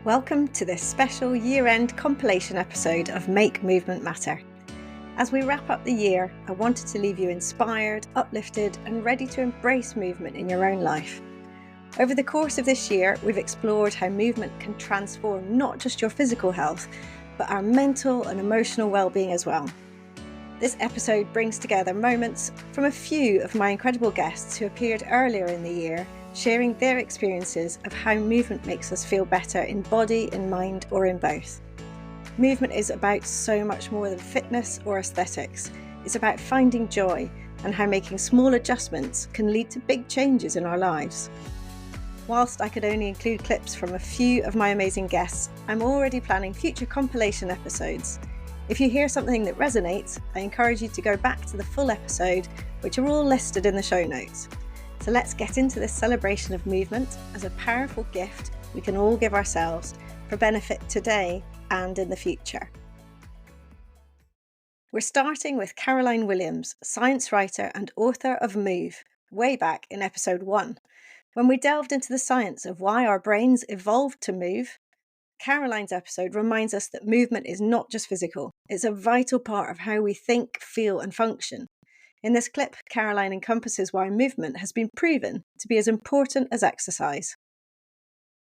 Welcome to this special year-end compilation episode of Make Movement Matter. As we wrap up the year, I wanted to leave you inspired, uplifted, and ready to embrace movement in your own life. Over the course of this year, we've explored how movement can transform not just your physical health, but our mental and emotional well-being as well. This episode brings together moments from a few of my incredible guests who appeared earlier in the year, sharing their experiences of how movement makes us feel better in body, in mind, or in both. Movement is about so much more than fitness or aesthetics. It's about finding joy and how making small adjustments can lead to big changes in our lives. Whilst I could only include clips from a few of my amazing guests, I'm already planning future compilation episodes. If you hear something that resonates, I encourage you to go back to the full episode, which are all listed in the show notes. So let's get into this celebration of movement as a powerful gift we can all give ourselves for benefit today and in the future. We're starting with Caroline Williams, science writer and author of Move, way back in episode 1. When we delved into the science of why our brains evolved to move, Caroline's episode reminds us that movement is not just physical, it's a vital part of how we think, feel and function. In this clip, Caroline encompasses why movement has been proven to be as important as exercise.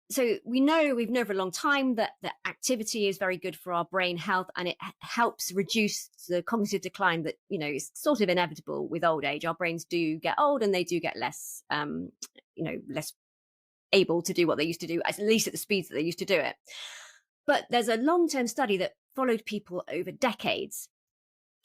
So we've known for a long time that activity is very good for our brain health, and it helps reduce the cognitive decline that, is sort of inevitable with old age. Our brains do get old and they do get less, less able to do what they used to do, at least at the speeds that they used to do it. But there's a long-term study that followed people over decades,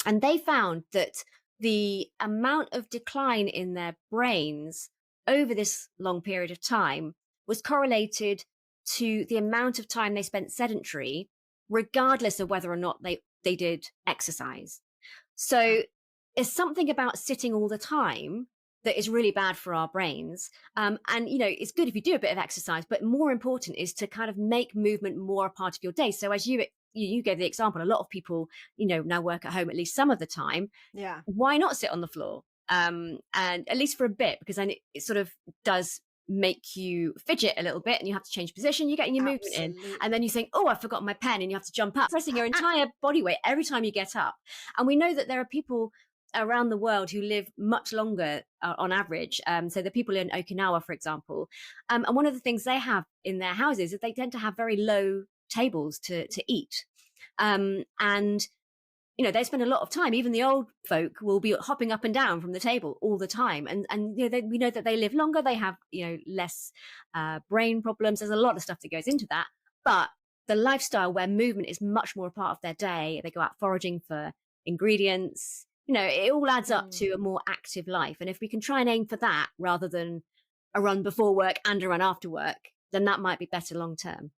and they found that the amount of decline in their brains over this long period of time was correlated to the amount of time they spent sedentary, regardless of whether or not they did exercise. So there's something about sitting all the time that is really bad for our brains. And, it's good if you do a bit of exercise, but more important is to kind of make movement more a part of your day. So as you gave the example, a lot of people, now work at home at least some of the time. Yeah. Why not sit on the floor? And at least for a bit, because then it sort of does make you fidget a little bit and you have to change position, you're getting your movement in, and then you think, oh, I've forgotten my pen, and you have to jump up, pressing your entire body weight every time you get up. And we know that there are people around the world who live much longer on average. So the people in Okinawa, for example, and one of the things they have in their houses is they tend to have very low tables to eat. And they spend a lot of time, even the old folk will be hopping up and down from the table all the time. And we know that they live longer, they have, less brain problems. There's a lot of stuff that goes into that. But the lifestyle where movement is much more a part of their day, they go out foraging for ingredients, it all adds up to a more active life. And if we can try and aim for that rather than a run before work and a run after work, then that might be better long term.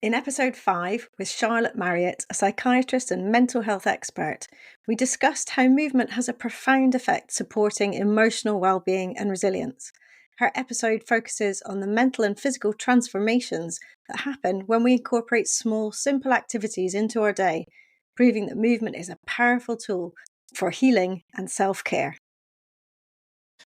In episode 5, with Charlotte Marriott, a psychiatrist and mental health expert, we discussed how movement has a profound effect supporting emotional well-being and resilience. Her episode focuses on the mental and physical transformations that happen when we incorporate small, simple activities into our day, proving that movement is a powerful tool for healing and self-care.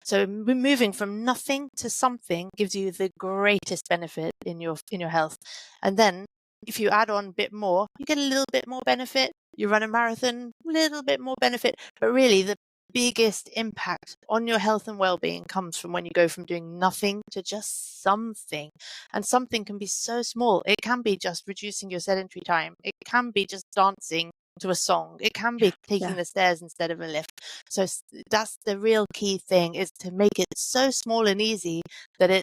So moving from nothing to something gives you the greatest benefit in your health. And then if you add on a bit more, you get a little bit more benefit. You run a marathon, a little bit more benefit. But really the biggest impact on your health and well-being comes from when you go from doing nothing to just something. And something can be so small. It can be just reducing your sedentary time. It can be just dancing to a song. It can be taking the stairs instead of a lift. So that's the real key thing, is to make it so small and easy that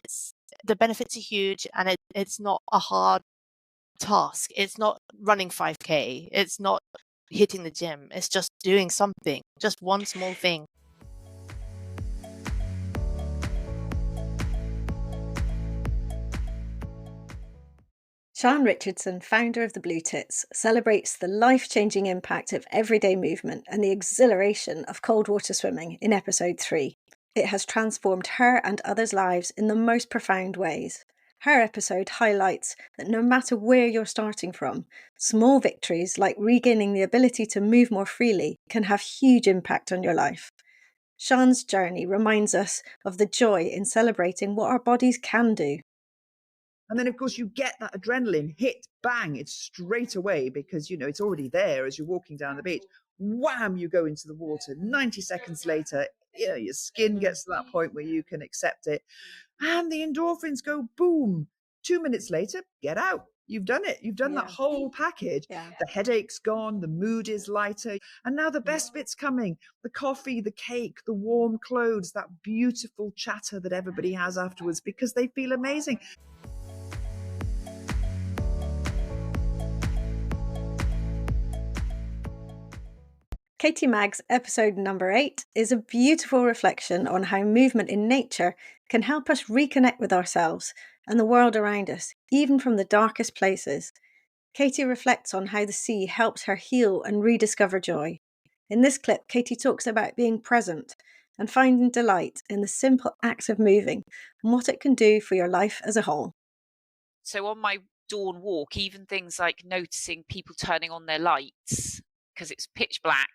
the benefits are huge, and it's not a hard task. It's not running 5K. It's not hitting the gym. It's just doing something, just one small thing. Sian Richardson, founder of the Blue Tits, celebrates the life-changing impact of everyday movement and the exhilaration of cold water swimming in episode 3. It has transformed her and others' lives in the most profound ways. Her episode highlights that no matter where you're starting from, small victories like regaining the ability to move more freely can have huge impact on your life. Sian's journey reminds us of the joy in celebrating what our bodies can do. And then, of course, you get that adrenaline hit, bang, it's straight away because, it's already there as you're walking down the beach. Wham, you go into the water. 90 seconds later, your skin gets to that point where you can accept it. And the endorphins go boom. 2 minutes later, get out. You've done it. You've done that whole package. Yeah. The headache's gone. The mood is lighter. And now the best bit's coming. The coffee, the cake, the warm clothes, that beautiful chatter that everybody has afterwards because they feel amazing. Katie Magg's episode number 8 is a beautiful reflection on how movement in nature can help us reconnect with ourselves and the world around us, even from the darkest places. Katie reflects on how the sea helps her heal and rediscover joy. In this clip, Katie talks about being present and finding delight in the simple acts of moving and what it can do for your life as a whole. So on my dawn walk, even things like noticing people turning on their lights because it's pitch black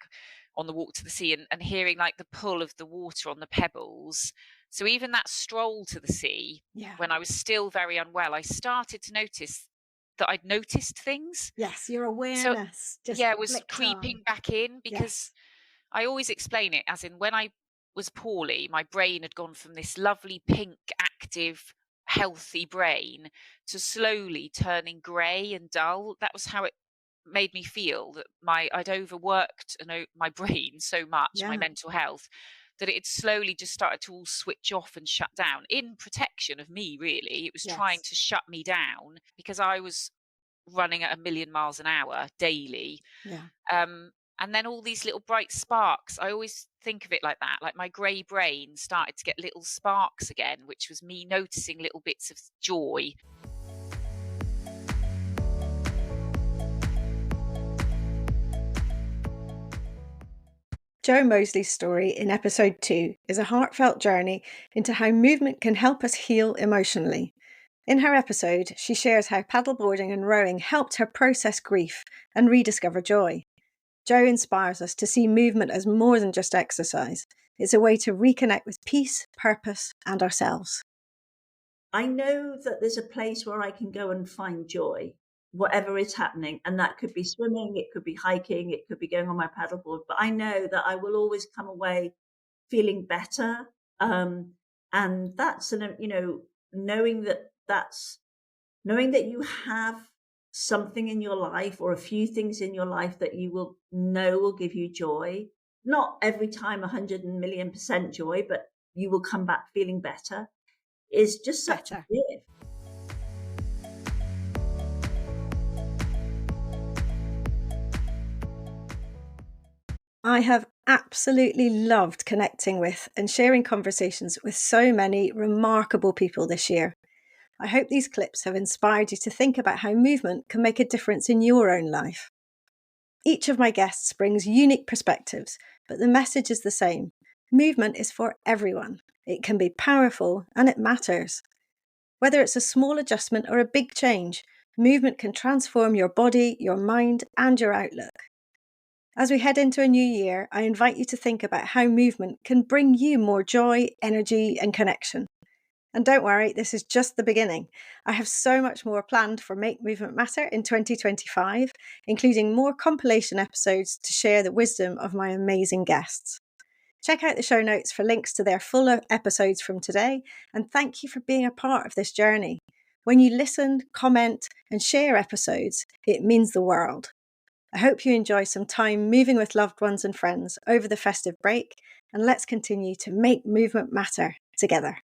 on the walk to the sea and hearing like the pull of the water on the pebbles. So even that stroll to the sea, when I was still very unwell, I started to notice that I'd noticed things. Yes, your awareness. Was creeping back in because I always explain it as in when I was poorly, my brain had gone from this lovely pink, active, healthy brain to slowly turning grey and dull. That was how it made me feel, that I'd overworked my brain so much, my mental health, that it had slowly just started to all switch off and shut down in protection of me, really. It was trying to shut me down because I was running at 1,000,000 miles an hour daily. And then all these little bright sparks, I always think of it like that, like my grey brain started to get little sparks again, which was me noticing little bits of joy. Jo Moseley's story in episode 2 is a heartfelt journey into how movement can help us heal emotionally. In her episode, she shares how paddleboarding and rowing helped her process grief and rediscover joy. Jo inspires us to see movement as more than just exercise. It's a way to reconnect with peace, purpose, and ourselves. I know that there's a place where I can go and find joy, whatever is happening. And that could be swimming, it could be hiking, it could be going on my paddleboard. But I know that I will always come away feeling better. And that's, knowing that you have something in your life or a few things in your life that you will know will give you joy. Not every time 100,000,000% joy, but you will come back feeling better. Is just such a gift. I have absolutely loved connecting with and sharing conversations with so many remarkable people this year. I hope these clips have inspired you to think about how movement can make a difference in your own life. Each of my guests brings unique perspectives, but the message is the same. Movement is for everyone. It can be powerful and it matters. Whether it's a small adjustment or a big change, movement can transform your body, your mind, and your outlook. As we head into a new year, I invite you to think about how movement can bring you more joy, energy, and connection. And don't worry, this is just the beginning. I have so much more planned for Make Movement Matter in 2025, including more compilation episodes to share the wisdom of my amazing guests. Check out the show notes for links to their fuller episodes from today, and thank you for being a part of this journey. When you listen, comment, and share episodes, it means the world. I hope you enjoy some time moving with loved ones and friends over the festive break, and let's continue to make movement matter together.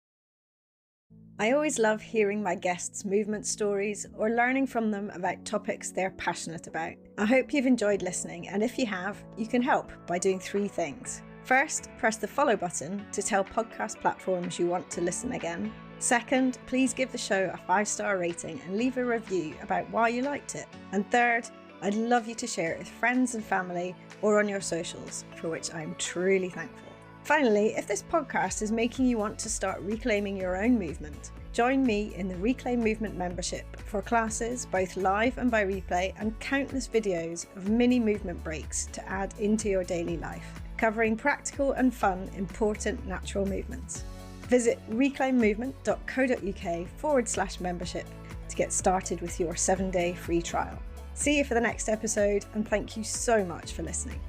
I always love hearing my guests' movement stories or learning from them about topics they're passionate about. I hope you've enjoyed listening, and if you have, you can help by doing 3 things. First, press the follow button to tell podcast platforms you want to listen again. Second, please give the show a 5-star rating and leave a review about why you liked it. And third, I'd love you to share it with friends and family or on your socials, for which I'm truly thankful. Finally, if this podcast is making you want to start reclaiming your own movement, join me in the Reclaim Movement membership for classes, both live and by replay, and countless videos of mini movement breaks to add into your daily life. covering practical and fun, important natural movements. Visit reclaimmovement.co.uk/membership to get started with your 7-day free trial. See you for the next episode, and thank you so much for listening.